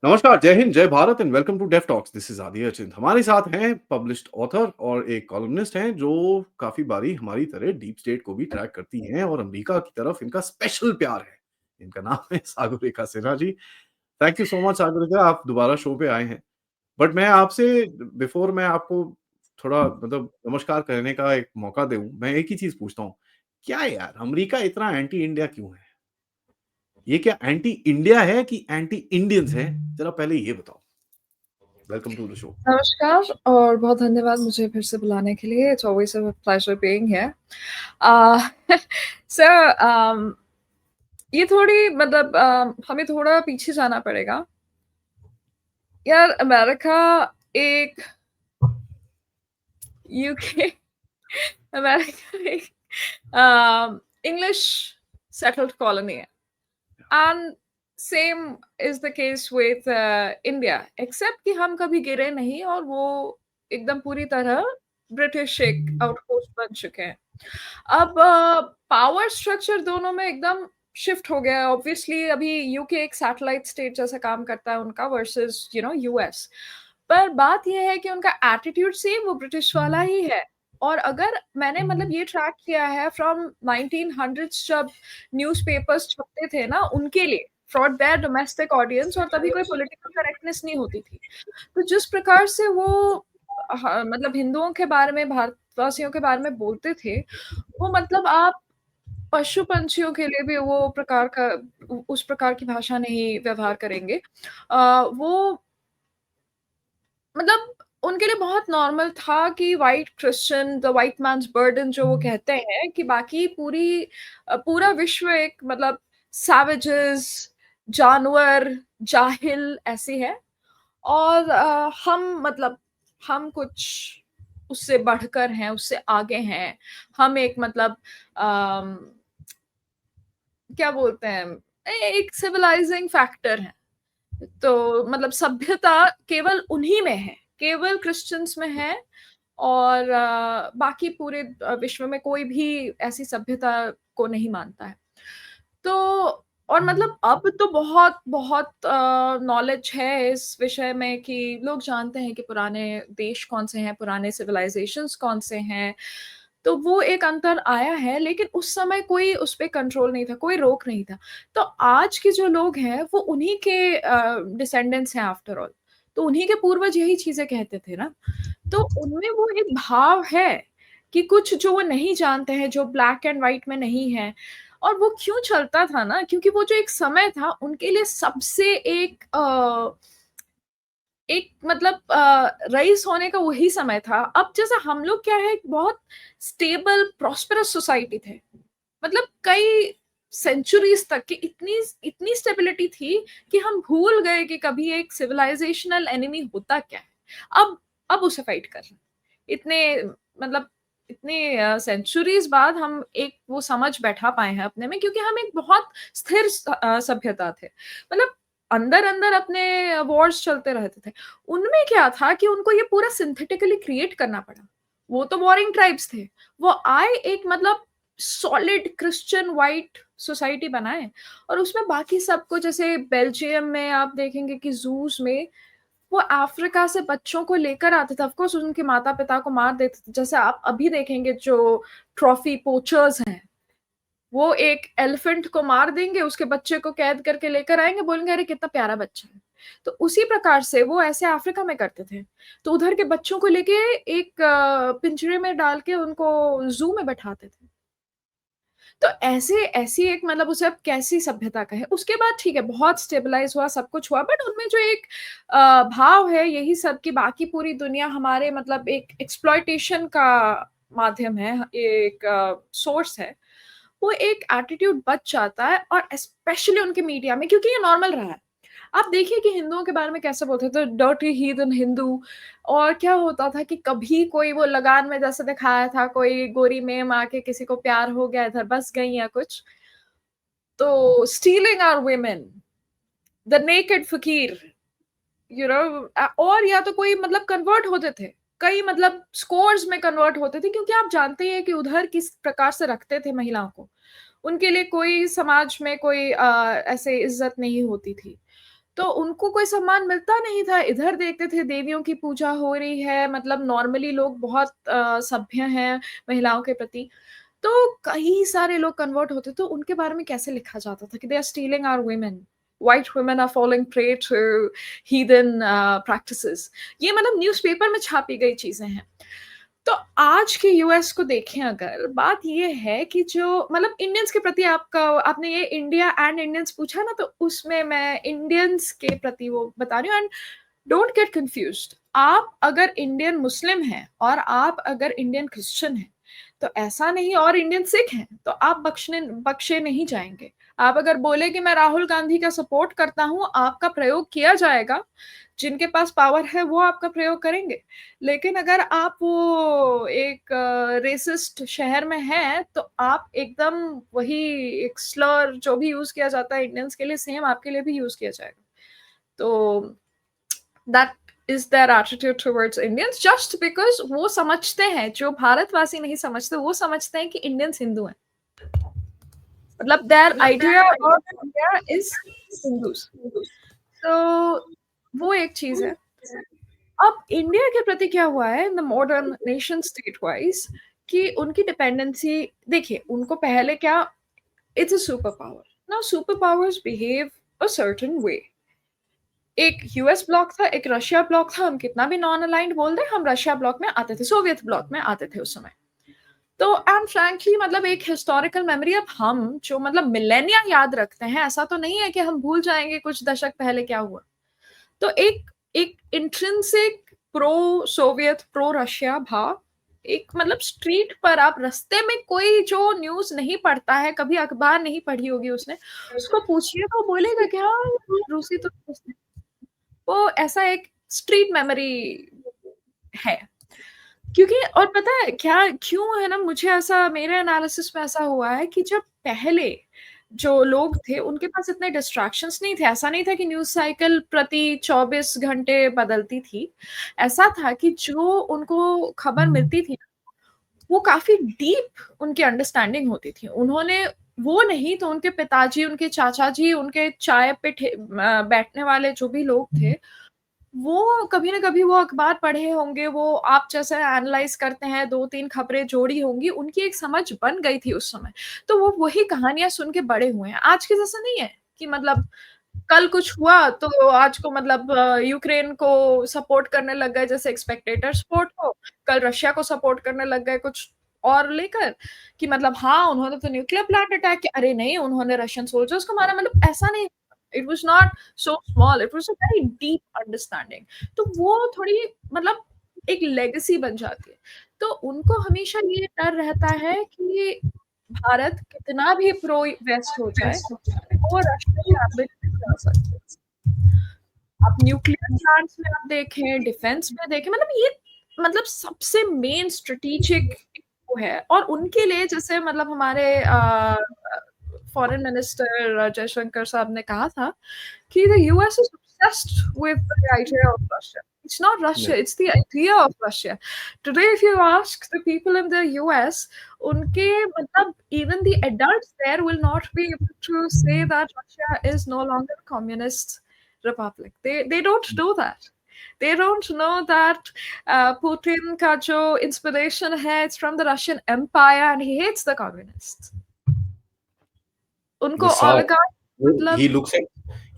नमस्कार, जय हिंद, जय Bharat and welcome to deaf talks. This is Aditya Achint. हमारे साथ हैं पब्लिश्ड ऑथर और एक कॉलमनिस्ट हैं जो काफ़ी बारी हमारी तरह डीप स्टेट को भी ट्रैक करती हैं और अमेरिका की तरफ इनका स्पेशल प्यार है। इनका नाम है Sagarika Sinha ji. Thank you so much Sagarika, आप दोबारा शो पे आए हैं। बट मैं आपसे बिफोर मैं आपको थोड़ा मतलब नमस्कार कहने का एक मौका दूँ, मैं एक ही चीज़ पूछता हूँ, क्या यार अमेरिका इतना एंटी इंडिया क्यों है? ये क्या एंटी इंडिया है कि एंटी इंडियंस है? ज़रा पहले ये बताओ। Welcome to the show. नमस्कार और बहुत धन्यवाद मुझे फिर से बुलाने के लिए। It's always a pleasure being here. A, sir ये थोड़ी मतलब हमें थोड़ा पीछे जाना पड़ेगा। यार अमेरिका एक यूके अमेरिका एक इंग्लिश सेटल्ड कॉलोनी है and same is the case with India accept कि हम कभी गिरे नहीं और वो एकदम पूरी तरह ब्रिटिश एक आउटपोस्ट बन चुके हैं। अब पावर स्ट्रक्चर दोनों में एकदम शिफ्ट हो गया है। ऑब्वियसली अभी यूके एक सैटेलाइट स्टेट जैसा काम करता है उनका वर्सेस यूएस। पर बात ये है कि उनका एटीट्यूड सेम वो ब्रिटिश वाला ही है। और अगर मैंने मतलब ये ट्रैक किया है फ्रॉम 1900s जब न्यूज़पेपर्स छपते थे ना उनके लिए फॉर देयर डोमेस्टिक ऑडियंस और तभी कोई पॉलिटिकल करेक्टनेस नहीं होती थी। तो जिस प्रकार से वो मतलब हिंदुओं के बारे में भारतवासियों के बारे में बोलते थे, वो मतलब आप पशु-पंछियों के लिए भी वो प्रकार का उस प्रकार की भाषा नहीं व्यवहार करेंगे। वो मतलब उनके लिए बहुत नॉर्मल था कि white Christian, the white man's burden जो वो कहते हैं कि बाकी पूरा विश्व एक मतलब सैवेजेस, जानवर, जाहिल ऐसे है और हम मतलब हम कुछ उससे बढ़कर हैं, उससे आगे हैं। हम एक मतलब अम, क्या बोलते हैं एक सिविलाइजिंग फैक्टर है। तो मतलब सभ्यता केवल उन्हीं में है, केवल क्रिश्चियंस में है और बाकी पूरे विश्व में कोई भी ऐसी सभ्यता को नहीं मानता है। तो और मतलब अब तो बहुत नॉलेज है इस विषय में कि लोग जानते हैं कि पुराने देश कौन से हैं, पुराने सिविलाइज़ेशंस कौन से हैं। तो वो एक अंतर आया है, लेकिन उस समय कोई उस पे कंट्रोल नहीं था, कोई रोक नहीं था। तो आज के जो लोग हैं, वो उन्हीं के डिसेंडेंट्स हैं आफ्टर ऑल। तो उन्हीं के पूर्वज यही चीज़ें कहते थे ना। तो उनमें वो एक भाव है कि कुछ जो वो नहीं जानते हैं, जो ब्लैक एंड व्हाइट में नहीं है और वो क्यों चलता था ना क्योंकि वो जो एक समय था उनके लिए सबसे एक मतलब रईस होने का वही समय था। अब जैसे हम लोग क्या है बहुत स्टेबल प्रॉस्पेरस सोसाइटी थे। मतलब कई सेंचुरीज़ तक की इतनी इतनी स्टेबिलिटी थी कि हम भूल गए कि कभी एक सिविलाइज़ेशनल एनिमी होता क्या है। अब उसे फाइट कर रहे हैं। इतने मतलब इतने सेंचुरीज़ बाद हम एक वो समझ बैठा पाए हैं अपने में क्योंकि हम एक बहुत स्थिर सभ्यता थे। मतलब अंदर-अंदर अपने वॉर्स चलते रहते थे। उनमें क्या था कि उनको ये पूरा सिंथेटिकली क्रिएट करना पड़ा। वो तो वॉरिंग ट्राइब्स थे। वो आए एक मतलब सॉलिड क्रिश्चियन व्हाइट सोसाइटी बनाए और उसमें बाकी सबको जैसे बेल्जियम में आप देखेंगे कि ज़ूज़ में वो अफ्रीका से बच्चों को लेकर आते थे। ऑफ कोर्स उनके माता-पिता को मार देते थे। जैसे आप अभी देखेंगे जो ट्रॉफी पोचर्स हैं, वो एक एलिफेंट को मार देंगे, उसके बच्चे को कैद करके लेकर आएँगे, बोलेंगे अरे कितना प्यारा बच्चा है। तो उसी प्रकार से वो ऐसे अफ्रीका में करते थे। तो उधर के बच्चों को लेके एक पिंजरे में डाल के उनको ज़ू में बैठाते थे। तो ऐसे ऐसी एक मतलब उसे अब कैसी सभ्यता कहें, उसके बाद ठीक है बहुत स्टेबलाइज़ हुआ, सब कुछ हुआ बट उनमें जो एक भाव है यही सब कि बाकी पूरी दुनिया हमारे मतलब एक एक्सप्लॉइटेशन का माध्यम है, एक सोर्स है। वो एक एटीट्यूड बच जाता है और स्पेशली उनके मीडिया में क्योंकि ये नॉर्मल रहा है। आप देखिए कि हिंदुओं के बारे में कैसे बोलते थे डर्टी हीथन हिंदू और क्या होता था कि कभी कोई वो लगान में जैसे दिखाया था कोई गोरी मेम आके किसी को प्यार हो गया इधर बस गई या कुछ तो stealing our women the naked फकीर यू नो और या तो कोई मतलब कन्वर्ट होते थे कई मतलब स्कोर्स में कन्वर्ट होते थे क्योंकि आप जानते ही हैं कि उधर किस प्रकार से रखते थे महिलाओं को उनके लिए कोई समाज में कोई ऐसे इज्जत नहीं होती थी तो उनको कोई सम्मान मिलता नहीं था। इधर देखते थे देवियों की पूजा हो रही है, मतलब नॉर्मली लोग बहुत सभ्य हैं महिलाओं के प्रति। तो कई सारे लोग कन्वर्ट होते, तो उनके बारे में कैसे लिखा जाता था कि they are stealing our women, white women are falling prey to heathen practices. ये मतलब न्यूज़पेपर में छापी गई चीजें हैं। तो आज के यूएस को देखें अगर, बात ये है कि जो मतलब इंडियंस के प्रति आपका, आपने ये इंडिया एंड इंडियंस पूछा ना, तो उसमें मैं इंडियंस के प्रति वो बता रही हूँ। एंड डोंट गेट कंफ्यूज्ड, आप अगर इंडियन मुस्लिम हैं और आप अगर इंडियन क्रिश्चियन हैं, तो ऐसा नहीं, और इंडियन सिख हैं तो आप बख्शे नहीं जाएंगे। आप अगर बोले कि मैं राहुल गांधी का सपोर्ट करता हूं, आपका प्रयोग किया जाएगा। जिनके पास पावर है वो आपका प्रयोग करेंगे। लेकिन अगर आप वो एक रेसिस्ट शहर में हैं, तो आप एकदम वही एक स्लर जो भी यूज किया जाता है इंडियंस के लिए, सेम आपके लिए भी यूज किया जाएगा। तो that is their attitude towards Indians, just because वो समझते हैं, जो भारतवासी नहीं समझते, वो समझते हैं कि इंडियंस हिंदू हैं। मतलब their idea of India is Hindus। तो वो एक चीज है। अब इंडिया के प्रति क्या हुआ है in the modern nation state wise, कि उनकी डिपेंडेंसी देखिए, उनको पहले क्या, it's a super power. Now super powers behave a certain way. एक यूएस ब्लॉक था, एक रशिया ब्लॉक था। हम कितना भी नॉन अलाइंड बोल दें, हम रशिया ब्लॉक में आते थे, सोवियत ब्लॉक में आते थे उस समय। तो एंड फ्रैंकली मतलब एक हिस्टोरिकल मेमोरी, अब हम जो मतलब मिलेनिया याद रखते हैं, ऐसा तो नहीं है कि हम भूल जाएंगे कुछ दशक पहले क्या हुआ। तो एक एक intrinsic pro Soviet pro Russia भाव, एक मतलब स्ट्रीट पर आप रास्ते में कोई जो न्यूज नहीं पढ़ता है, कभी अखबार नहीं पढ़ी होगी उसने, उसको पूछिए तो वो बोलेगा कि हाँ, रूसी तो वो ऐसा एक स्ट्रीट मेमोरी है। क्योंकि और पता है क्या क्यों है ना, मुझे ऐसा, मेरे एनालिसिस में ऐसा हुआ है कि जब पहले जो लोग थे उनके पास इतने डिस्ट्रैक्शंस नहीं थे। ऐसा नहीं था कि न्यूज साइकिल प्रति 24 घंटे बदलती थी। ऐसा था कि जो उनको खबर मिलती थी, वो काफी डीप उनकी अंडरस्टैंडिंग होती थी। उन्होंने वो नहीं तो उनके पिताजी, उनके चाचा जी, उनके चाय पे बैठने वाले जो भी लोग थे, वो कभी ना कभी वो अखबार पढ़े होंगे, वो आप जैसे एनालाइज करते हैं, 2-3 खबरें जोड़ी होंगी, उनकी एक समझ बन गई थी उस समय। तो वो वही कहानियां सुन के बड़े हुए हैं। आज के जैसा नहीं है कि मतलब कल कुछ हुआ तो आज को मतलब यूक्रेन को सपोर्ट करने लग गए जैसे एक स्पेक्टेटर सपोर्ट हो, कल रशिया को सपोर्ट करने लग गए कुछ और लेकर, कि मतलब हाँ उन्होंने तो न्यूक्लियर प्लांट अटैक किया, अरे नहीं उन्होंने रशियन सोल्जर्स को मारा। मतलब ऐसा नहीं, it was not so small, it was a very deep understanding. तो वो थोड़ी मतलब एक लेगेसी बन जाती है। तो उनको हमेशा ये डर रहता है कि भारत कितना भी प्रो वेस्ट हो जाए, वो रशियन लैंग्वेज में जा सकते। आप न्यूक्लियर प्लांट्स में आप देखें, डिफेंस में देखें, मतलब ये मतलब सबसे मेन स्ट्रेटेजिक वो है। और उनके लिए जैसे मतलब हमारे फॉरेन मिनिस्टर जयशंकर साहब ने कहा था कि the US is obsessed with the idea of Russia. It's not Yeah. Russia, it's the idea of Russia. Today, if you ask the people in the US, उनके मतलब even the adults there will not be able to say that Russia is no longer a communist republic. They don't do that. They don't know that Putin का जो inspiration है, it's from the Russian Empire and he hates the communists. The उनको Tsar. oligarch मतलब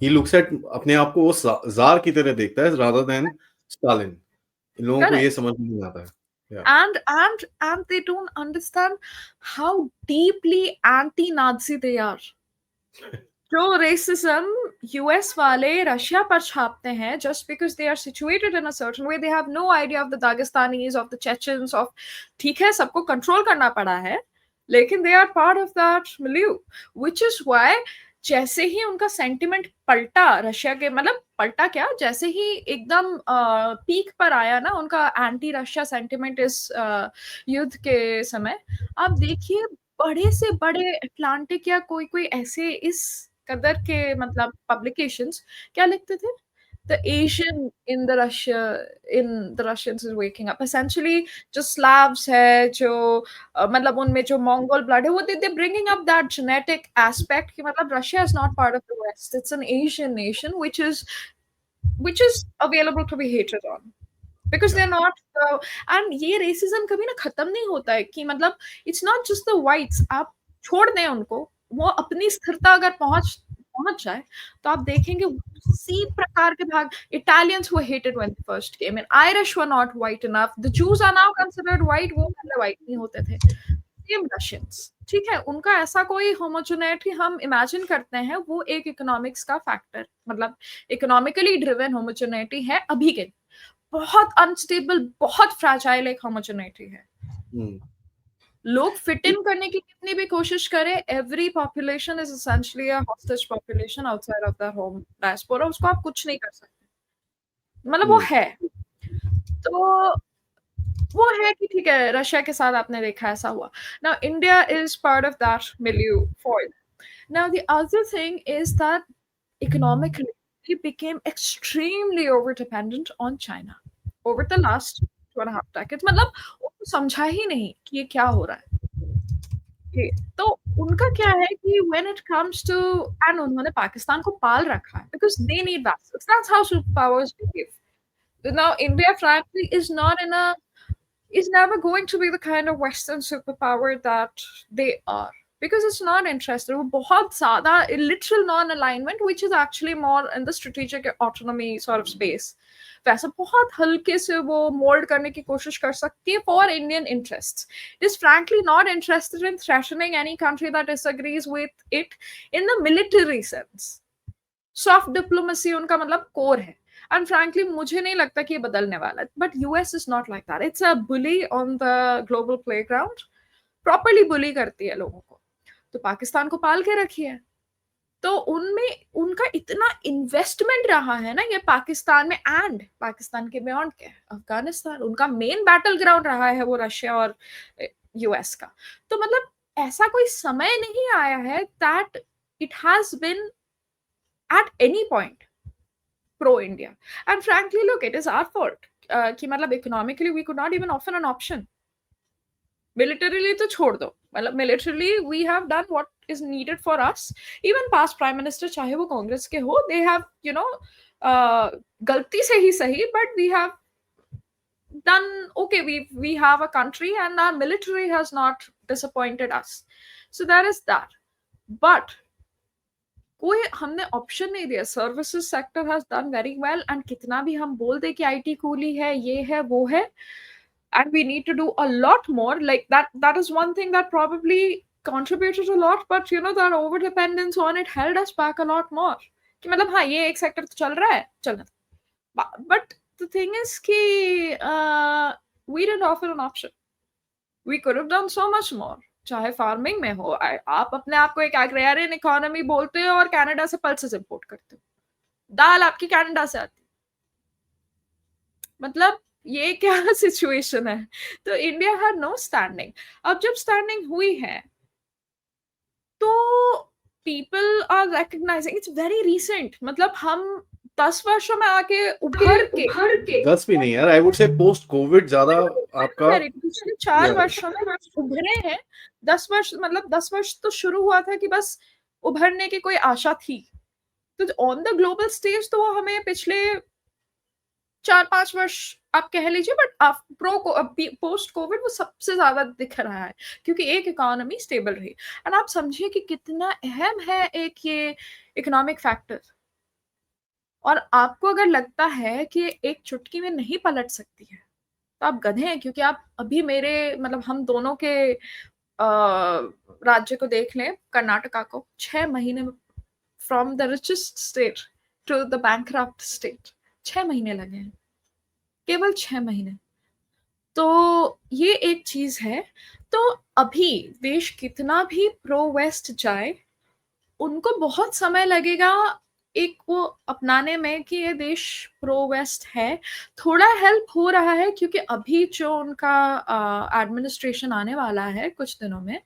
He looks at अपने आप को वो jar की तरह देखता है rather than स्टालिन। इन लोगों को ये correct. समझ में नहीं आता है। Yeah. And they don't understand how deeply anti-Nazi they are. जो racism US वाले रशिया पर छापते हैं, just because they are situated in a certain way, they have no idea of the Dagestanis, of the Chechens, of ठीक है सबको control करना पड़ा है, लेकिन they are part of that milieu, which is why जैसे ही उनका सेंटिमेंट पलटा रशिया के, मतलब पलटा क्या, जैसे ही एकदम पीक पर आया ना उनका एंटी रशिया सेंटिमेंट इस युद्ध के समय, आप देखिए बड़े से बड़े अटलांटिक या कोई कोई ऐसे इस कदर के मतलब पब्लिकेशंस क्या लिखते थे, the Asian in the Russians is waking up. Essentially, जो Slavs है, जो मतलब उनमें जो Mongol blood है, वो they're bringing up that genetic aspect कि मतलब Russia is not part of the West. It's an Asian nation which is available to be hated on. Because Yeah. they're not and ये racism कभी ना खत्म नहीं होता है कि मतलब it's not just the whites, आप छोड़ दें उनको, वो अपनी स्थिरता अगर पहुंच जाए तो आप देखेंगे उसी प्रकार के भाग Italians were hated when they first came in, Irish were not white enough, the Jews are now considered white, वो पहले white नहीं होते थे, same Russians, ठीक है, उनका ऐसा कोई homogeneity हम imagine करते हैं, वो एक economics का factor, मतलब economically driven homogeneity है अभी के, बहुत अनस्टेबल, बहुत फ्रैजाइल एक होमोजेनिटी है। लोग फिट इन करने की कितनी भी कोशिश करें, every population is essentially a hostage population outside of their home diaspora, उसको आप कुछ नहीं कर सकते, मतलब वो है। तो वो है कि ठीक है, रशिया के साथ आपने देखा ऐसा हुआ। Now India is part of that milieu foil. Now the other thing is that economically we became extremely over dependent on China over the last 2.5 decades, मतलब उनको समझा ही नहीं कि ये क्या हो रहा है। तो उनका क्या है कि when it comes to and उन्होंने पाकिस्तान को पाल रखा है because they need vessels, that's how superpowers behave. Now India frankly is never going to be the kind of Western superpower that they are because it's not interested. वो बहुत ज़्यादा literal non-alignment, which is actually more in the strategic autonomy sort of space. वैसे बहुत हल्के से वो mold करने की कोशिश कर सकती है for Indian interests. It is frankly not interested in threatening any country that disagrees with it in the military sense. Soft diplomacy उनका मतलब core है. And frankly, मुझे नहीं लगता कि ये बदलने वाला है. But US is not like that. It's a bully on the global playground. Properly bully करती है लोगों को. तो पाकिस्तान को पाल के रखी है. तो उनमें उनका इतना इन्वेस्टमेंट रहा है ना ये पाकिस्तान में एंड पाकिस्तान के बियॉन्ड के अफगानिस्तान, उनका मेन बैटल ग्राउंड रहा है वो रशिया और यूएस का। तो मतलब ऐसा कोई समय नहीं आया है that it has been at any point pro-India. And frankly, look, it is our fault. कि मतलब economically we could not even offer an option. Militarily तो छोड़ दो, मतलब militarily we have done what is needed for us. Even past prime minister चाहे वो कांग्रेस के हो, they have, you know, गलती से ही सही, but we have done okay. We have a country and our military has not disappointed us. So there is that. But कोई हमने option नहीं दिया। Services sector has done very well and कितना भी हम बोल दे कि आईटी कूली है, ये है, वो है, and we need to do a lot more, like that is one thing that probably contributed a lot, but you know that over dependence on it held us back a lot more कि मतलब हाँ ये एक sector तो चल रहा है, चलना, but the thing is कि we didn't offer an option. We could have done so much more. चाहे फार्मिंग में हो, आप अपने आप को एक एग्रेरियन इकोनॉमी बोलते हो और कनाडा से पल्सेस इंपोर्ट करते हो, दाल आपकी कनाडा से आती, मतलब ये क्या सिचुएशन है। तो इंडिया हैड नो स्टैंडिंग। अब जब स्टैंडिंग हुई है तो people are recognising, it's very recent, मतलब हम 10 वर्षों में आके उभर के 10 भी नहीं यार, I would say post Covid ज्यादा आपका पिछले 4 वर्षों में उभरे हैं। 10 वर्ष मतलब 10 वर्ष तो शुरू हुआ था कि बस उभरने की कोई आशा थी, तो ऑन द ग्लोबल स्टेज तो वो हमें पिछले 4-5 वर्ष आप कह लीजिए, बट पोस्ट कोविड वो सबसे ज्यादा दिख रहा है क्योंकि एक इकोनॉमी स्टेबल रही। एंड आप समझिए कि कितना अहम है एक ये इकोनॉमिक फैक्टर, और आपको अगर लगता है कि एक चुटकी में नहीं पलट सकती है तो आप गधे हैं, क्योंकि आप अभी मेरे मतलब हम दोनों के राज्य को देख लें, कर्नाटका को 6 महीने from the richest state to the bankrupt state 6 महीने लगे हैं, केवल 6 महीने। तो ये एक चीज है। तो अभी देश कितना भी प्रो वेस्ट जाए, उनको बहुत समय लगेगा एक वो अपनाने में कि ये देश प्रो वेस्ट है। थोड़ा हेल्प हो रहा है क्योंकि अभी जो उनका एडमिनिस्ट्रेशन आने वाला है कुछ दिनों में,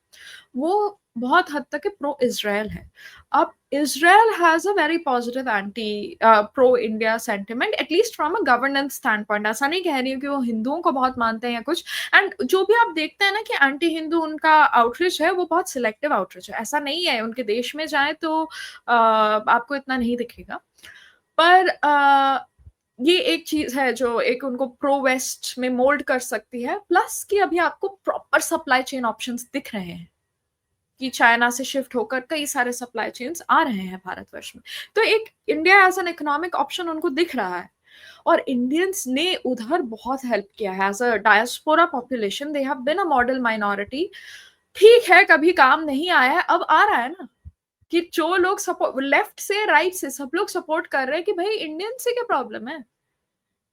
वो बहुत हद तक प्रो इजराइल है। अब Israel has a very positive anti pro India sentiment, at least from a governance stand point. ऐसा नहीं कह रही हूँ कि वो हिंदुओं को बहुत मानते हैं या कुछ। एंड जो भी आप देखते हैं ना कि एंटी हिंदू उनका आउटरीच है, वो बहुत सिलेक्टिव आउटरीच है। ऐसा नहीं है, उनके देश में जाए तो आपको इतना नहीं दिखेगा। पर ये एक चीज है जो एक उनको प्रो वेस्ट में मोल्ड कर सकती है। प्लस कि अभी आपको प्रॉपर सप्लाई चेन ऑप्शंस दिख रहे हैं कि चाइना से शिफ्ट होकर कई सारे सप्लाई चेन्स आ रहे हैं भारतवर्ष में। तो एक India as an economic option उनको दिख रहा है। और इंडियंस ने उधर बहुत हेल्प किया है as a diaspora population. They have been a model minority. ठीक है, कभी काम नहीं आया है, अब आ रहा है ना कि जो लोग सपोर्ट लेफ्ट से राइट से सब लोग सपोर्ट कर रहे हैं कि भाई इंडियन से क्या प्रॉब्लम है।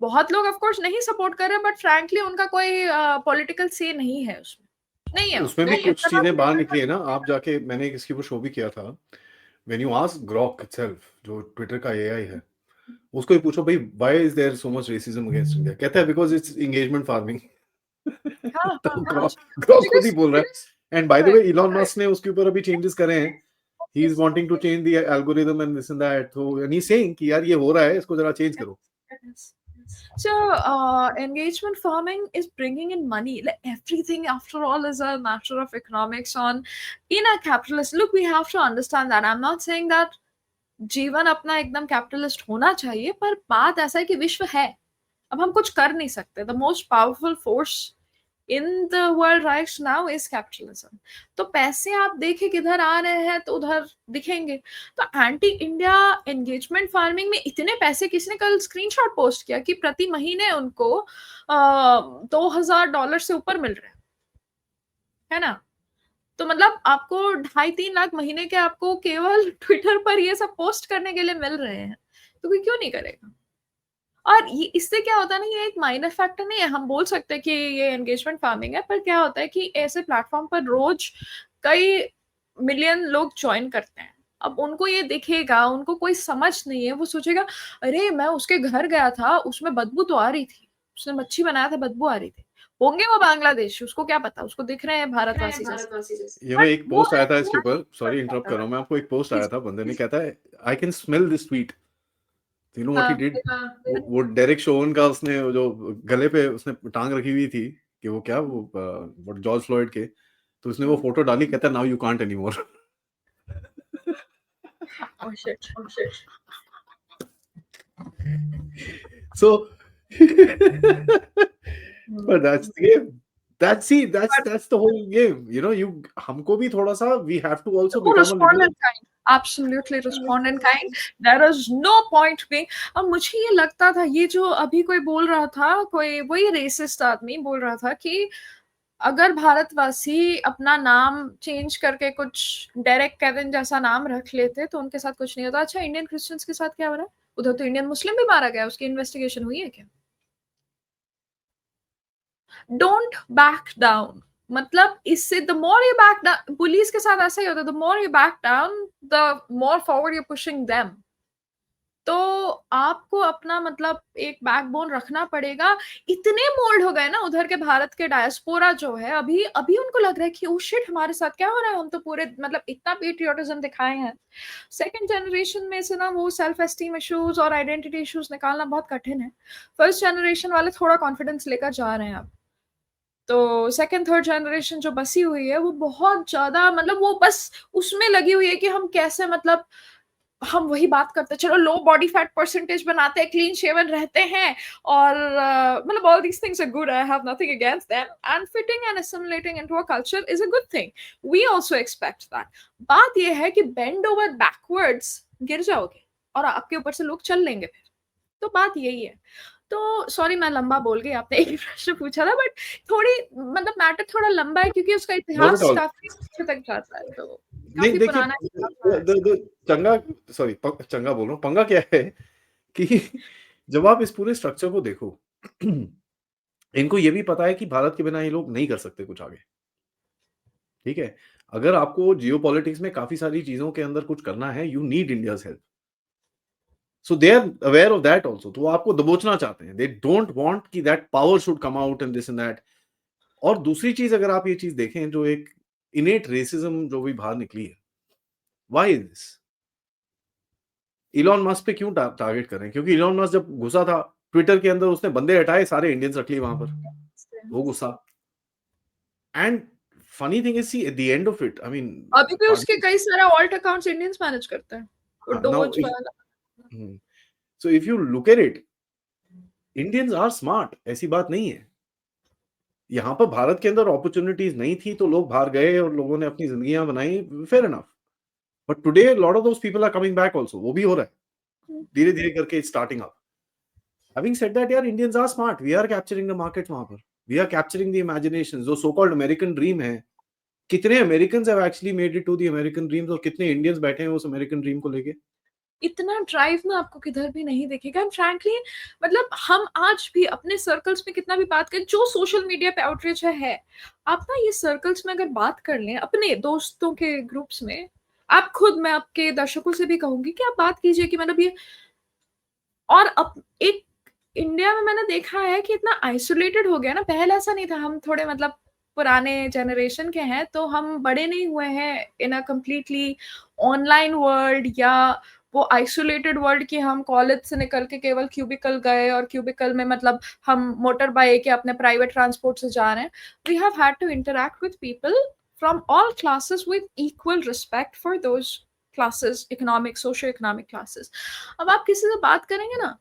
बहुत लोग ऑफ कोर्स नहीं सपोर्ट कर रहे, बट फ्रैंकली उनका कोई पॉलिटिकल से नहीं है उसमें, नहीं है उसमें भी नहीं कुछ इतना चीजें बाहर भी निकली है ना। आप जाके, मैंने किसी को शो भी किया था, when you ask Grok itself, जो ट्विटर का एआई है, उसको ही पूछो भाई why is there so much racism against India, कहता है बिकॉज इट्स एंगेजमेंट फार्मिंग। हाँ तो हाँ ग्रॉक खुद ही बिकॉज बोल रहा है। And by the way Elon Musk ने उसके ऊपर अभी चेंजेस करे हैं। He is wanting to change the algorithm and this and that, तो एंड ही सेइंग कि यार ये हो रहा है, इसको जरा चेंज करो। So, engagement farming is bringing in money. Like everything, after all, is a matter of economics. On in a capitalist look, we have to understand that. I'm not saying that जीवन अपना एकदम capitalist होना चाहिए, पर बात ऐसा है कि विश्व है, अब हम कुछ कर नहीं सकते। The most powerful force in the world right now is capitalism. तो पैसे आप देखें किधर आ रहे हैं तो उधर दिखेंगे। तो एंटी इंडिया एंगेजमेंट फार्मिंग में इतने पैसे, किसी ने कल स्क्रीनशॉट पोस्ट किया कि प्रति महीने उनको $2,000 से ऊपर मिल रहे है ना। तो मतलब आपको 2.5-3 लाख महीने के आपको केवल ट्विटर पर ये सब पोस्ट करने के लिए मिल रहे हैं, तो कोई क्यों नहीं करेगा। और ये इससे क्या होता है ना, ये एक माइनर फैक्टर नहीं है। हम बोल सकते हैं कि ये एंगेजमेंट फार्मिंग है, पर क्या होता है कि ऐसे प्लेटफॉर्म पर रोज कई मिलियन लोग ज्वाइन करते हैं। अब उनको ये दिखेगा, उनको कोई समझ नहीं है, वो सोचेगा अरे मैं उसके घर गया था, उसमें बदबू तो आ रही थी, उसने मच्छी बनाया था, बदबू आ रही थी। होंगे वो बांग्लादेश, उसको क्या पता, उसको दिख रहे हैं भारतवासी जैसे। बट एक वो पोस्ट आया था इसके ऊपर, सॉरी इंटरप्ट कर रहा हूँ मैं आपको, एक पोस्ट आया था, बंदे ने कहता है I can smell this tweet, you know what he हाँ, डिड। वो डेरेक शोवन का, उसने वो जो गले पे उसने टांग रखी हुई थी कि वो क्या वो जॉर्ज फ्लॉयड के, तो उसने वो फोटो डाली, कहता now you can't anymore. oh shit. So, but that's the game. That's the whole game. You know, हमको भी थोड़ा सा, we have to also वो become a respond little. in kind, absolutely respond in kind. There is no point being। अब मुझे ये लगता था, ये जो अभी कोई बोल रहा था, कोई वही रेसिस्ट आदमी बोल रहा था कि अगर भारतवासी अपना नाम चेंज करके कुछ डेरेक केविन जैसा नाम रख लेते तो उनके साथ कुछ नहीं होता। अच्छा, इंडियन क्रिश्चियंस के साथ क्या हो रहा है उधर? तो इंडियन मुस्लिम भी मारा गया, उसकी इन्वेस्टिगेशन हुई है क्या? Don't back down. मतलब इससे the more you back down, police के साथ ऐसा ही होता है, the more you back down the more forward you pushing them. तो आपको अपना मतलब एक बैकबोन रखना पड़ेगा। इतने मोल्ड हो गए ना उधर के भारत के डायस्पोरा जो है, अभी अभी उनको लग रहा है कि ओ शिट, हमारे साथ क्या हो रहा है, हम तो पूरे मतलब इतना पेट्रियोटिज्म दिखाए हैं। सेकंड जनरेशन में से ना वो सेल्फ एस्टीम इश्यूज और आइडेंटिटी इश्यूज निकालना बहुत कठिन है। फर्स्ट जनरेशन वाले थोड़ा कॉन्फिडेंस लेकर जा रहे हैं अब। तो सेकंड थर्ड जनरेशन जो बसी हुई है वो बहुत ज्यादा, मतलब वो बस उसमें लगी हुई है कि हम कैसे, मतलब हम वही बात करते हैं, चलो लो बॉडी फैट परसेंटेज बनाते हैं, क्लीन शेवन रहते हैं, और मतलब all these things are good, I have nothing against them, and fitting and assimilating into a culture is a good thing, we also expect that। बात ये है कि बेंड ओवर बैकवर्ड्स गिर जाओगे और आपके ऊपर से लोग चल लेंगे फिर। तो बात यही है। तो सॉरी मैं लंबा बोल गई, आपने एक प्रश्न पूछा था, बट थोड़ी मतलब मैटर थोड़ा लंबा है क्योंकि उसका Not at इतिहास all. काफी पीछे तक जाता है, तो नहीं काफी देखिए, पुराना इतिहास है। चंगा, सॉरी चंगा बोल रहा हूँ, पंगा क्या है कि जब आप इस पूरे स्ट्रक्चर को देखो, इनको ये भी पता है कि भारत के बिना ये लोग नहीं कर सकते कुछ आगे, ठीक है। अगर आपको जियोपॉलिटिक्स में काफी सारी चीजों के अंदर कुछ करना है, you need India's help, so they are aware of that also. तो वो आपको दबोचना चाहते हैं, दे डोंट वांट कि that power should come out and this and that. और दूसरी चीज, अगर आप ये चीज देखें, जो एक इनेट रेसिज्म जो भी बाहर निकली है, why is this? Elon Musk पे क्यों टारगेट कर रहे हैं? क्योंकि इलॉन मस्क जब घुसा था ट्विटर के अंदर, उसने बंदे हटाए, सारे इंडियंस रख लिए वहां पर, वो गुस्सा। And funny thing is, see at the end of it, I mean, अभी भी उसके कई सारे ऑल्ट अकाउंट्स इंडियंस मैनेज करते हैं, वो नाउ, डोज वाला। So if you look at it, Indians are smart, ऐसी बात नहीं है। यहाँ पर भारत के अंदर अपॉर्चुनिटीज नहीं थी तो लोग बाहर गए और लोगों ने अपनी जिंदगियां बनाई, fair enough. But today lot of those people are coming back also, वो भी हो रहा है धीरे धीरे करके, starting up. Having said that, यार, Indians are smart. We are capturing the market वहां पर. We are capturing the imaginations. जो so-called American dream है, कितने Americans have actually made it to the American dreams, और कितने Indians बैठे हैं उस American dream को लेके? इतना ड्राइव ना आपको किधर भी नहीं दिखेगा। एंड फ्रैंकली मतलब हम आज भी अपने सर्कल्स में कितना भी बात करें, जो सोशल मीडिया पे आउटरीच है, आप ना ये सर्कल्स में अगर बात कर लें अपने दोस्तों के ग्रुप्स में, आप खुद, मैं आपके दर्शकों से भी कहूंगी कि आप बात कीजिए कि मतलब ये, और अब एक इंडिया में मैंने देखा है कि इतना आइसोलेटेड हो गया ना, पहले ऐसा नहीं था। हम थोड़े मतलब पुराने जनरेशन के हैं, तो हम बड़े नहीं हुए हैं इन अ कम्प्लीटली ऑनलाइन वर्ल्ड या वो आइसोलेटेड वर्ल्ड कि हम कॉलेज से निकल के केवल क्यूबिकल गए और क्यूबिकल में मतलब हम मोटर बाइक या अपने प्राइवेट ट्रांसपोर्ट से जा रहे हैं। We have had to interact with people from all classes with equal respect for those classes, economic, socio economic classes. अब आप किसी से बात करेंगे ना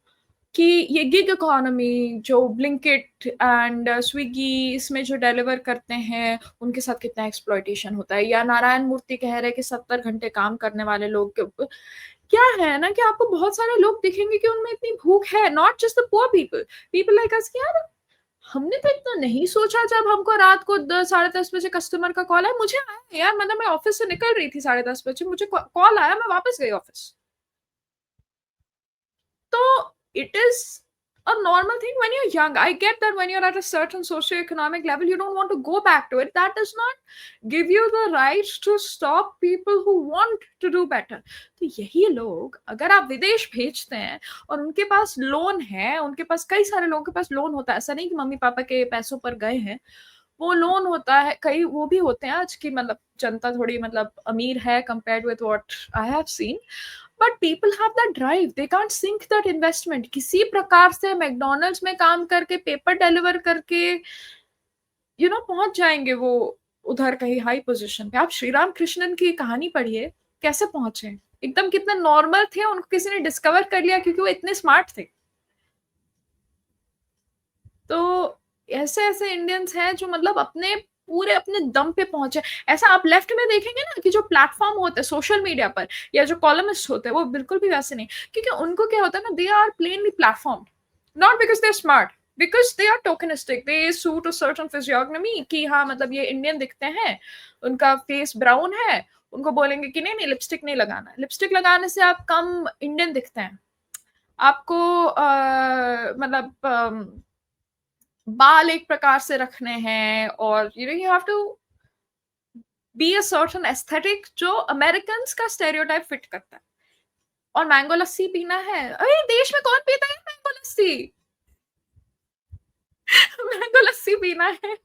कि ये गिग इकोनॉमी जो ब्लिंकिट एंड स्विगी इसमें जो डिलीवर करते हैं उनके साथ कितना एक्सप्लॉइटेशन होता है, या नारायण मूर्ति कह रहे हैं कि 70 घंटे काम करने वाले लोग क्या है ना, कि आपको बहुत सारे लोग दिखेंगे कि उनमें इतनी भूख है, not just the poor people, people like us, कि यार हमने तो इतना नहीं सोचा। जब हमको रात को 10, 10:30 बजे कस्टमर का कॉल आया, मुझे आया यार, मतलब मैं ऑफिस से निकल रही थी 10:30 बजे, मुझे कॉल आया, मैं वापस गई ऑफिस। तो it is a normal thing when you're young. I get that when you're at a certain socioeconomic level, you don't want to go back to it. That does not give you the right to stop people who want to do better. तो यही लोग अगर आप विदेश भेजते हैं और उनके पास लोन है, उनके पास कई सारे लोगों के पास लोन होता है, ऐसा नहीं कि मम्मी पापा के पैसों पर गए हैं, वो लोन होता है, कई वो भी होते हैं आज की मतलब जनता थोड़ी मतलब अमीर है compared with what I have seen, but people have that drive, they can't sink that investment। किसी प्रकार से मैकडॉनल्ड्स में काम करके, पेपर डिलीवर करके पहुंच जाएंगे वो उधर कहीं हाई पोजीशन पे। आप श्री राम कृष्णन की कहानी पढ़िए, कैसे पहुंचे, एकदम कितने नॉर्मल थे, उनको किसी ने डिस्कवर कर लिया क्योंकि वो इतने स्मार्ट थे। तो ऐसे ऐसे इंडियंस हैं जो मतलब अपने पूरे अपने दम पे पहुंचे। ऐसा आप लेफ्ट में देखेंगे ना कि जो प्लेटफॉर्म होते हैं सोशल मीडिया पर या जो कॉलमिस्ट होते हैं, वो बिल्कुल भी वैसे नहीं, क्योंकि उनको क्या होता है ना, they are plainly platform, not because they are smart, because they are tokenistic, they suit a certain physiognomy कि हाँ मतलब ये इंडियन दिखते हैं, उनका फेस ब्राउन है, उनको बोलेंगे कि नहीं नहीं लिपस्टिक नहीं लगाना, लिपस्टिक लगाने से आप कम इंडियन दिखते हैं। आपको मतलब बाल एक प्रकार से रखने हैं, और you have to be a certain aesthetic जो अमेरिकन का स्टेरियोटाइप फिट करता है। और मैंगो लस्सी पीना है, अरे देश में कौन पीता है मैंगो लस्सी? मैंगो लस्सी पीना है,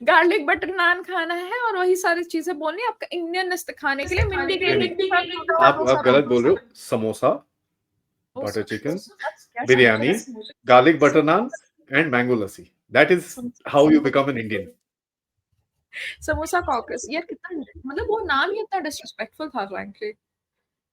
गार्लिक बटर नान खाना है, और वही सारी चीजें बोलनी है आपका इंडियन खाने के लिए। मिंडी के आप गलत बोल रहे हो। Samosa, butter chicken, biryani, garlic butter naan and mango lassi, that is how you become an Indian. Samosa caucus, यार कितना मतलब वो नाम ही इतना डिसरिस्पेक्टफुल था फ्रैंकली।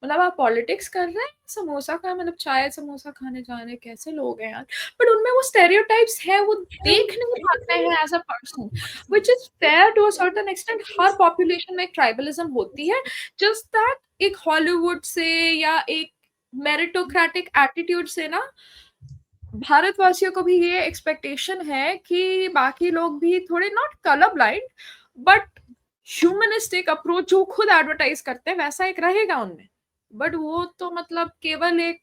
मतलब आप पॉलिटिक्स कर रहे हैं, समोसा का मतलब चाय समोसा खाने जा रहे हैं, कैसे लोग हैं यार। बट उनमें वो स्टेरियोटाइप्स है, वो देख नहीं पाते हैं as a person, which is fair to a certain extent. हर पॉपुलेशन में एक ट्राइबलिज्म होती है, जस्ट दैट एक हॉलीवुड से या एक मेरिटोक्रेटिक एटीट्यूड से ना भारतवासियों को भी ये एक्सपेक्टेशन है कि बाकी लोग भी थोड़े not colour blind but humanistic approach जो खुद एडवर्टाइज करते हैं वैसा एक रहेगा उनमें। बट वो तो मतलब केवल एक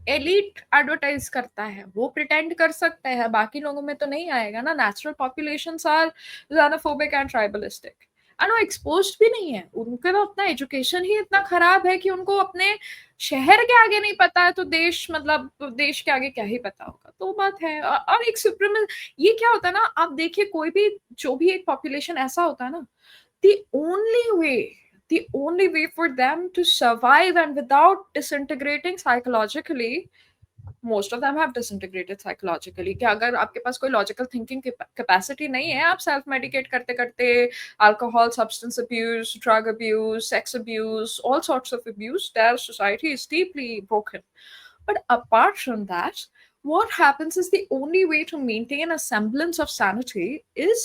एलिट एडवर्टाइज करता है, वो प्रिटेंड कर सकता है, बाकी लोगों में तो नहीं आएगा ना। Natural populations are xenophobic and tribalistic, और वो एक्सपोज्ड भी नहीं है, उनका तो अपना एजुकेशन ही इतना खराब है कि उनको अपने शहर के आगे नहीं पता है, तो देश मतलब देश के आगे क्या ही पता होगा। तो बात है। और एक सुप्रीम ये क्या होता है ना, आप देखिए कोई भी जो भी एक पॉपुलेशन ऐसा होता है ना, the only way for them to survive and without disintegrating psychologically, most of them have disintegrated psychologically, कि अगर आपके पास कोई लॉजिकल थिंकिंग कैपेसिटी नहीं है, आप सेल्फ मेडिकेट करते करते alcohol, substance abuse, drug abuse, sex abuse, all sorts of abuse, their society is deeply broken. But apart from that, what happens is the only way to maintain a semblance of sanity is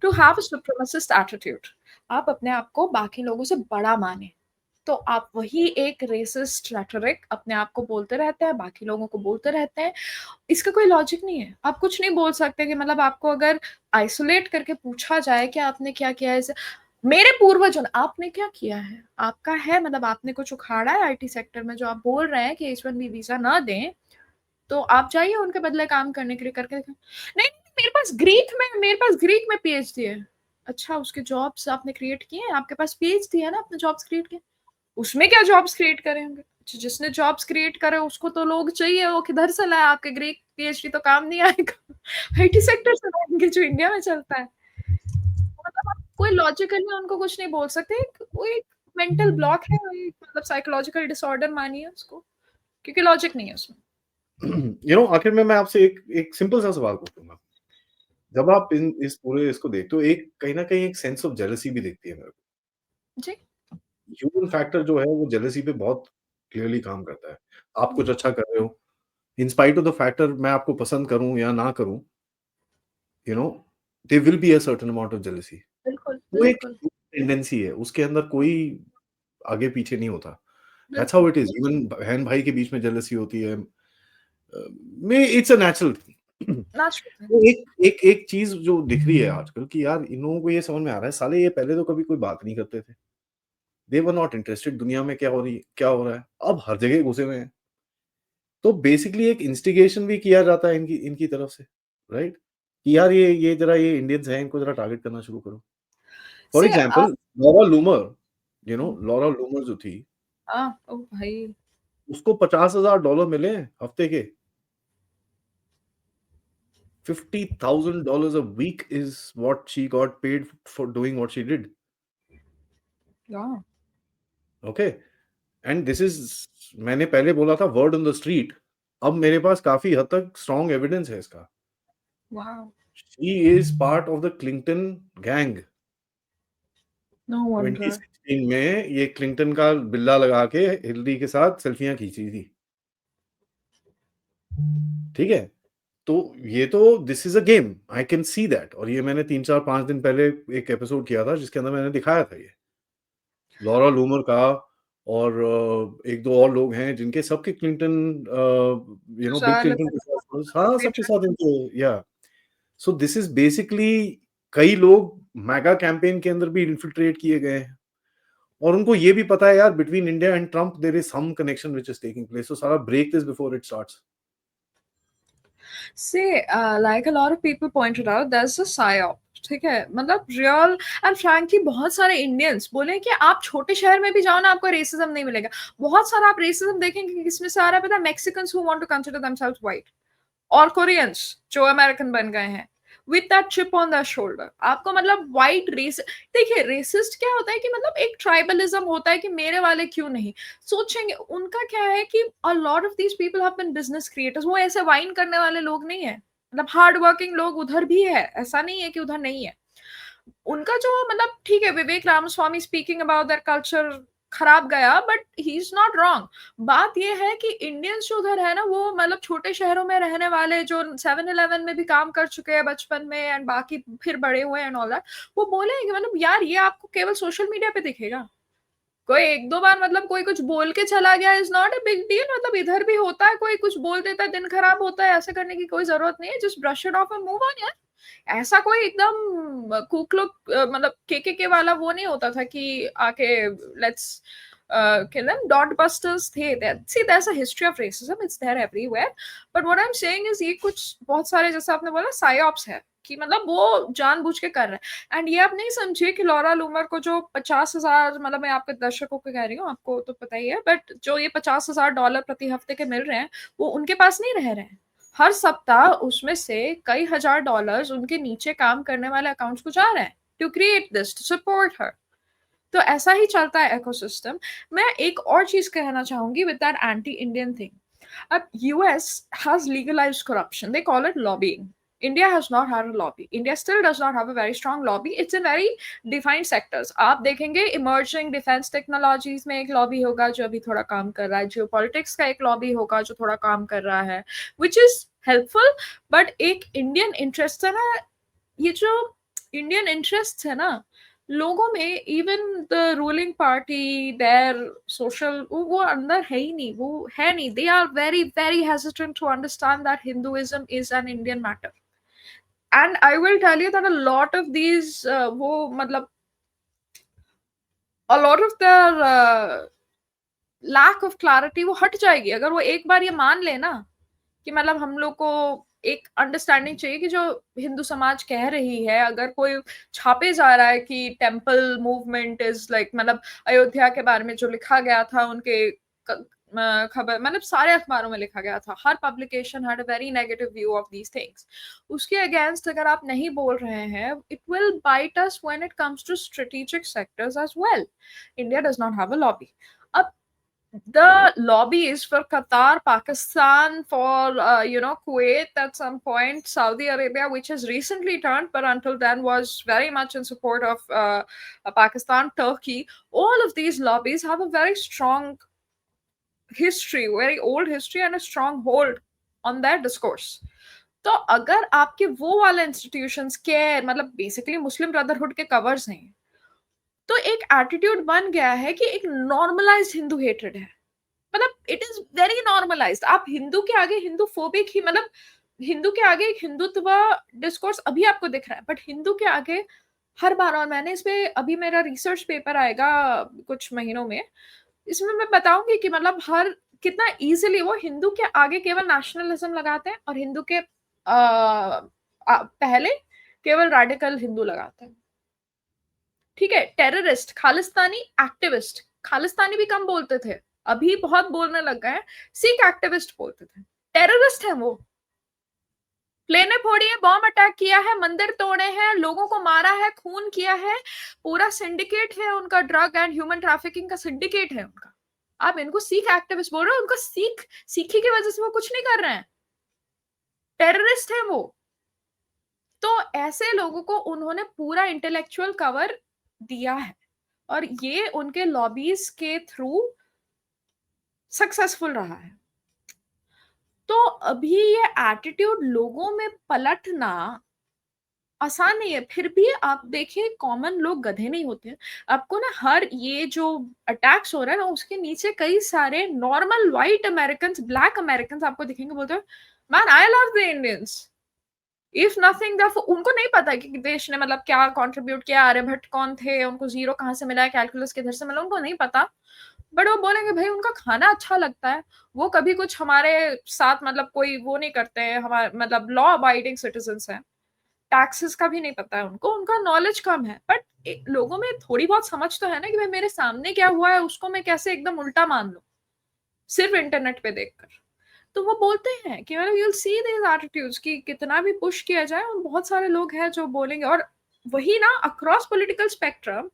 to have a supremacist attitude. आप अपने आप को बाकी लोगों से बड़ा माने, तो आप वही एक रेसिस्ट रेटोरिक अपने आप को बोलते रहते हैं, बाकी लोगों को बोलते रहते हैं। इसका कोई लॉजिक नहीं है। आप कुछ नहीं बोल सकते कि मतलब आपको अगर आइसोलेट करके पूछा जाए कि आपने क्या किया है, ऐसे मेरे पूर्वजों ने आपने क्या किया है? आपका है मतलब आपने कुछ उखाड़ा है आईटी सेक्टर में जो आप बोल रहे हैं कि H-1B वीज़ा ना दें, तो आप जाइए उनके बदले काम करने के लिए करके दिखाएँ। नहीं, मेरे पास ग्रीक में पीएचडी है। अच्छा, उसके जॉब्स आपने क्रिएट किए हैं? आपके पास पीएचडी है ना, आपने जॉब्स क्रिएट किए। उसमें क्या जॉब्स क्रिएट करे होंगे? जिसने जॉब्स क्रिएट करे उसको तो लोग चाहिए, वो किधर से लाए? आपके ग्रीक पीएचडी तो काम नहीं आएगा। आईटी सेक्टर से लाएंगे जो इंडिया में चलता है। मतलब आप कोई लॉजिकली उनको कुछ नहीं बोल सकते। वो एक मेंटल ब्लॉक है, वो एक मतलब साइकोलॉजिकल डिसऑर्डर मानिए उसको, क्योंकि लॉजिक नहीं है उसमें। आखिर में मैं आपसे एक एक सिंपल सा सवाल पूछूँगा। जब आप इस पूरे इसको देखते हो, एक कहीं न कहीं एक सेंस ऑफ जेलसी भी दिखती है मेरे को। जी। ह्यूमन फैक्टर जो है वो जेलसी पे बहुत क्लियरली काम करता है। आप हुँ, कुछ अच्छा कर रहे हो, in spite of the factor मैं आपको पसंद करूँ या ना करूँ, you know there will be a certain amount of jealousy. बिल्कुल, वो एक बिल्कुल, टेंडेंसी है, उसके अंदर कोई आगे-पीछे नहीं होता। दैट्स बिल्कुल। How it is. इवन बहन-भाई के बीच में जेलसी होती है। में it's a natural thing. Natural है। तो एक एक एक चीज़ जो दिख रही है आजकल कि यार इन लोगों को ये समझ में आ रहा है, साले ये पहले तो कभी कोई बात नहीं करते थे। दे वर नॉट इंटरेस्टेड दुनिया में क्या हो रहा है। अब हर जगह घुसे हुए हैं। तो बेसिकली एक इंस्टिगेशन भी किया जाता है इनकी इनकी तरफ से, राइट? कि यार ये ज़रा ये इंडियंस हैं, इनको ज़रा टारगेट करना शुरू करो। फॉर सी एग्ज़ाम्पल आप लॉरा लूमर जो थी, ओह भाई! उसको $50,000 मिले हैं हफ्ते के। $50,000 a week is what she got paid for doing what she did. वाह! ओके एंड दिस इज़ मैंने पहले बोला था वर्ड ऑन द स्ट्रीट, अब मेरे पास काफ़ी हद तक स्ट्रॉन्ग एविडेंस है इसका। Wow! She is part of the Clinton gang. No wonder. 2016 में ये क्लिंटन का बिल्ला लगा के हिलरी के साथ सेल्फियाँ खींची थी, ठीक है? तो ये तो this is a game, I can see that और ये मैंने 3, 4, 5 दिन पहले एक एपिसोड किया था जिसके अंदर मैंने दिखाया था ये। लॉरा लूमर का और 1-2 और लोग हैं जिनके सबके क्लिंटन बिल तुषार क्लिंटन के लेफ्ट साथ हाँ, सबके पेट्रियट। साथ इनके या सो दिस इज़ बेसिकली कई लोग मेगा कैंपेन के अंदर भी इन्फिल्ट्रेट किए गए हैं और उनको ये भी पता है यार between India and Trump there is some connection which is taking place so सारा break this before it starts. See, like a lot of people pointed out, there's a psyop. ठीक है, मतलब रियल एंड फ्रैंकली बहुत सारे Indians बोले कि आप छोटे शहर में भी जाओ ना, आपको रेसिज्म नहीं मिलेगा। बहुत सारा आप रेसिज्म देखेंगे कि किसमें से आ रहा है पता है? Mexicans who want to consider themselves white और कोरियंस जो अमेरिकन बन गए हैं with that chip on the shoulder. आपको मतलब व्हाइट रेस, देखिए रेसिस्ट क्या होता है कि मतलब एक ट्राइबलिज्म होता है कि मेरे वाले क्यों नहीं सोचेंगे। उनका क्या है कि a lot of these people have been business creators, वो ऐसे वाइन करने वाले लोग नहीं है। मतलब हार्ड वर्किंग लोग उधर भी है, ऐसा नहीं है कि उधर नहीं है। उनका जो मतलब ठीक है, Vivek Ramaswamy speaking about that culture खराब गया, but he is not wrong. बात ये है कि इंडियंस जो उधर है ना, वो मतलब छोटे शहरों में रहने वाले जो 7-Eleven में भी काम कर चुके हैं बचपन में एंड बाकी फिर बड़े हुए एंड ऑल दैट, वो बोले कि मतलब यार ये आपको केवल सोशल मीडिया पे दिखेगा। कोई 1-2 बार मतलब कोई कुछ बोल के चला गया is not a big deal. मतलब इधर भी होता है, कोई कुछ बोल देता है, दिन खराब होता है, ऐसे करने की कोई जरूरत नहीं है। Just brush it of and move on यार। ऐसा कोई एकदम कुक मतलब के वाला वो नहीं होता था कि आके let's kill them। Dot busters थे। सी there's a history of racism, it's there everywhere, but what I'm saying is ये कुछ बहुत सारे जैसे आपने बोला साइऑप्स है कि मतलब वो जानबूझ के कर रहे हैं। एंड ये आप नहीं समझिए कि लॉरा लूमर को जो 50,000, मतलब मैं आपके दर्शकों को कह रही हूँ, आपको तो पता ही है, बट जो ये $50,000 प्रति हफ्ते के मिल रहे हैं, वो उनके पास नहीं रह रहे हैं। हर सप्ताह उसमें से कई हजार डॉलर्स उनके नीचे काम करने वाले अकाउंट्स को जा रहे हैं। to create this, to support her. तो ऐसा ही चलता है इकोसिस्टम। मैं एक और चीज कहना चाहूंगी with that anti Indian thing. अब US has legalised corruption, they call it lobbying. India has not had a lobby. India still does not have a very strong lobby. It's in very defined sectors. आप देखेंगे emerging defense technologies में एक lobby होगा जो अभी थोड़ा काम कर रहा है, geopolitics का एक lobby होगा जो थोड़ा काम कर रहा है, which is helpful. But एक Indian interest है ना, ये जो इंडियन इंटरेस्ट है ना लोगों में, even the ruling party, their social, वो अंदर है ही नहीं, वो है नहीं। They are very very hesitant to understand that Hinduism is an Indian matter. And I will tell you that a lot of these वो मतलब a lot of their lack of clarity वो हट जाएगी अगर वो एक बार ये मान ले ना कि मतलब हम लोग को एक अंडरस्टैंडिंग चाहिए कि जो हिंदू समाज कह रही है, अगर कोई छापे जा रहा है कि टेम्पल मूवमेंट इज लाइक, मतलब अयोध्या के बारे में जो लिखा गया था उनके खबर, मतलब सारे अखबारों में लिखा गया था, हर publication had a very negative view of these things. उसके अगेंस्ट अगर आप नहीं बोल रहे हैं, it will bite us when it comes to strategic sectors as well. India does not have a lobby. अब the lobbies for Qatar, Pakistan, for Kuwait at some point, Saudi Arabia, which has recently turned, but until then was very much in support of Pakistan, Turkey. All of these lobbies have a very strong history, very old history, and a strong hold on their discourse. तो अगर आपके वो वाले institutions के मतलब basically मुस्लिम brotherhood के covers हैं, तो एक एटीट्यूड बन गया है कि एक नॉर्मलाइज्ड हिंदू हेट्रेड है। मतलब इट इज वेरी नॉर्मलाइज्ड। आप हिंदू के आगे हिंदू फोबिक ही, मतलब हिंदू के आगे एक हिंदुत्व डिस्कोर्स अभी आपको दिख रहा है, बट हिंदू के आगे हर बार, और मैंने इसमें अभी मेरा रिसर्च पेपर आएगा कुछ महीनों में, इसमें मैं बताऊंगी कि मतलब हर कितना इजीली वो हिंदू के आगे केवल नेशनलिज्म लगाते हैं और हिंदू के पहले केवल रेडिकल हिंदू लगाते हैं। ठीक है, टेररिस्ट, खालिस्तानी एक्टिविस्ट, खालिस्तानी भी कम बोलते थे, अभी बहुत बोलने लग गए। सिख एक्टिविस्ट बोलते थे, टेररिस्ट है वो। प्लेने फोड़ी है, बॉम्ब अटैक किया है, मंदिर तोड़े हैं, लोगों को मारा है, खून किया है, पूरा सिंडिकेट है उनका, ड्रग एंड ह्यूमन ट्रैफिकिंग का सिंडिकेट है उनका। आप इनको सिख एक्टिविस्ट बोल रहे हो? उनका सीखी की वजह से वो कुछ नहीं कर रहे हैं, टेररिस्ट है वो। तो ऐसे लोगों को उन्होंने पूरा इंटेलेक्चुअल कवर दिया है और ये उनके लॉबीज के थ्रू सक्सेसफुल रहा है। तो अभी ये एटीट्यूड लोगों में पलटना आसान नहीं है। फिर भी आप देखिए, कॉमन लोग गधे नहीं होते हैं। आपको ना हर ये जो अटैक्स हो रहा है ना, उसके नीचे कई सारे normal white American, black American आपको दिखेंगे, बोलते हैं man I love the Indians, if nothing that. उनको नहीं पता कि देश ने मतलब क्या कंट्रीब्यूट किया, आर्यभट्ट कौन थे, उनको जीरो कहाँ से मिला है, कैलकुलस किधर से मिला, उनको नहीं पता। बट वो बोलेंगे भाई उनका खाना अच्छा लगता है, वो कभी कुछ हमारे साथ मतलब कोई वो नहीं करते हैं, हमारे मतलब लॉ अबाइडिंग सिटीजन्स हैं, टैक्सेस का भी नहीं पता है उनको, उनका नॉलेज कम है। बट लोगों में थोड़ी बहुत समझ तो है ना कि भाई मेरे सामने क्या हुआ है उसको मैं कैसे एकदम उल्टा मान लूं सिर्फ इंटरनेट पे देखकर। तो वो बोलते हैं कि मतलब you'll see these attitudes कि कितना भी पुश किया जाए, और बहुत सारे लोग हैं जो बोलेंगे। और वही ना, अक्रॉस पॉलिटिकल स्पेक्ट्रम,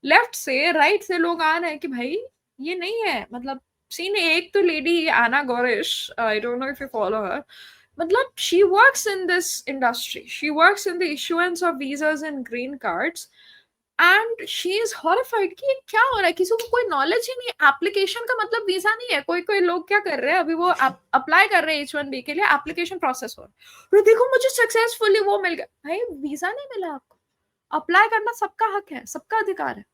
लेफ्ट से राइट से लोग आ रहे हैं कि भाई ये नहीं है, मतलब सीन। एक तो लेडी आना गौरिश, I don't know if you follow her, मतलब she works in this industry, she works in the issuances of visas and green cards, and she is horrified कि ये क्या हो रहा है, किसी को कोई नॉलेज ही नहीं है। एप्लीकेशन का मतलब वीजा नहीं है। कोई कोई लोग क्या कर रहे हैं, अभी वो अप्लाई कर रहे हैं H1B के लिए, एप्लीकेशन प्रोसेस हो रहा है, देखो मुझे सक्सेसफुली वो मिल गया। भाई वीजा नहीं मिला आपको, अप्लाई करना सबका हक है, सबका अधिकार है।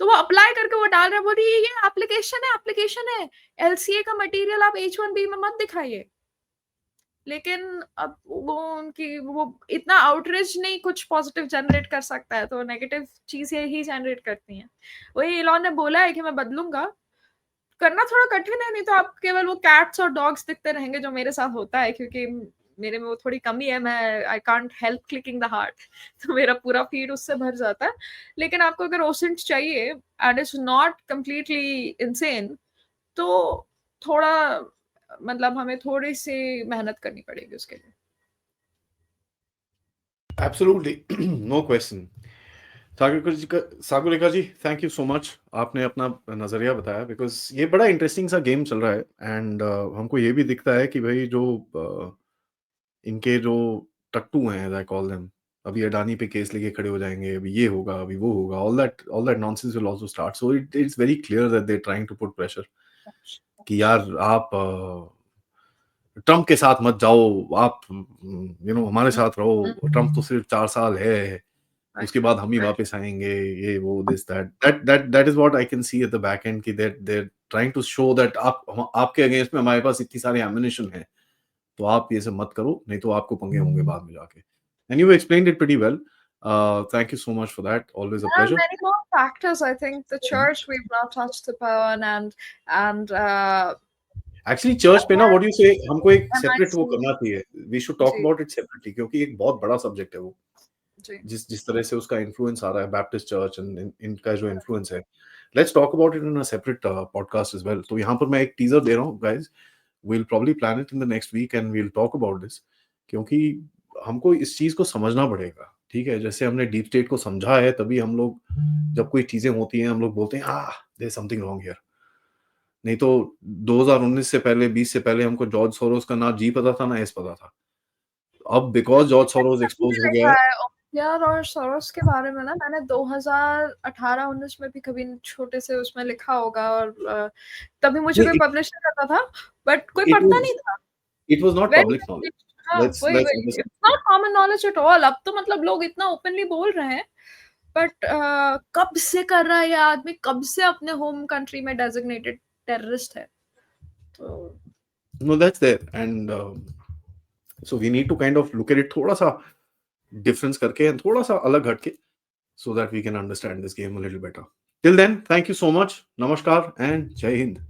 तो वो अप्लाई करके वो डाल रहे हैं, बोलिए ये एप्लीकेशन है, एप्लीकेशन है, LCA का मटेरियल आप H1B में मत दिखाइए। लेकिन अब वो उनकी वो इतना आउटरीच नहीं कुछ पॉजिटिव जनरेट कर सकता है, तो नेगेटिव चीजें ही जनरेट करती हैं। वही इलॉन ने बोला है कि मैं बदलूंगा, करना थोड़ा कठिन है, नहीं तो आप केवल वो कैट्स और डॉग्स दिखते रहेंगे, जो मेरे साथ होता है, क्योंकि मेरे में वो थोड़ी कमी है, मैं I can't help clicking the heart, तो मेरा पूरा फीड उससे भर जाता है। लेकिन आपको अगर ओसेंट चाहिए and it's not completely insane, तो थोड़ा मतलब हमें थोड़ी सी मेहनत करनी पड़ेगी उसके लिए। Absolutely, no question. Sagarika ji, thank you so much. आपने अपना नज़रिया बताया, बिकॉज़ ये बड़ा इंटरेस्टिंग सा गेम चल रहा है, एंड हमको ये भी दिखता है कि भई जो इनके जो टट्टू हैं, एज़ आई कॉल देम, अभी अडानी पे केस लेके खड़े हो जाएँगे, अभी ये होगा, अभी वो होगा, all that nonsense will also start. So it's very clear that they are trying to put pressure कि यार आप ट्रम्प के साथ मत जाओ, आप हमारे हुँ, साथ रहो, हुँ, ट्रम्प तो सिर्फ 4 साल है, राइट, उसके बाद हम ही राइट। वापस आएँगे, ये वो this that is what I can see at the back end, that they are trying to show that आपके अगेंस्ट में हमारे पास इतनी सारी एम्युनिशन है, तो आप ये सब मत करो, नहीं तो आपको पंगे होंगे बाद में जाके। And you explained it pretty well. Thank you so much for that, always a There are pleasure. many more factors. I think the church we've not touched upon, and actually church पे ना, what you से, हमको एक separate वो MIC. करना चाहिए। We should talk जी, about it separately, क्योंकि एक बहुत बड़ा सब्जेक्ट है वो। जी। जिस जिस तरह से उसका इन्फ्लुएंस आ रहा है बैप्टिस्ट चर्च एंड इनका जो इन्फ्लुएंस है, let's talk about it in a separate podcast as well. तो यहाँ पर मैं एक टीज़र दे रहा हूँ guys, we will probably plan it in the next week and we will talk about this, क्योंकि हमको इस चीज़ को समझना पड़ेगा, ठीक है? जैसे हमने डीप स्टेट को समझा है, तभी हम लोग, जब कोई चीज़ें होती हैं, हम लोग बोलते हैं, there is something wrong here. नहीं तो 2019 से पहले, 20 से पहले हमको जॉर्ज सोरोस का ना जी पता था, ना एस पता था। अब बिकॉज़ जॉर्ज सोरोस सभी एक्सपोज़ ने हो गया लिखा है। है ओमियर और सोरोस के बारे में ना, मैंने 2018-19 में भी कभी छोटे से उसमें लिखा होगा, और तभी मुझे कोई नहीं, पब्लिश नहीं करता था, बट कोई इट पढ़ता वाज़ नहीं था। It was not very public knowledge. हाँ, वही, लेट्स वही। Understand it's not common knowledge at all. अब तो मतलब लोग इतना ओपनली बोल रहे हैं, बट कब से कर रहा है ये आदमी, कब से अपने होम कंट्री में डेज़िग्नेटेड टेररिस्ट है। तो no, that's there, and so we need to kind of look at it थोड़ा-सा डिफरेंस करके एंड थोड़ा-सा अलग हट के, so that we can understand this game a little better. Till then, thank you so much. Namaskar and Jai Hind.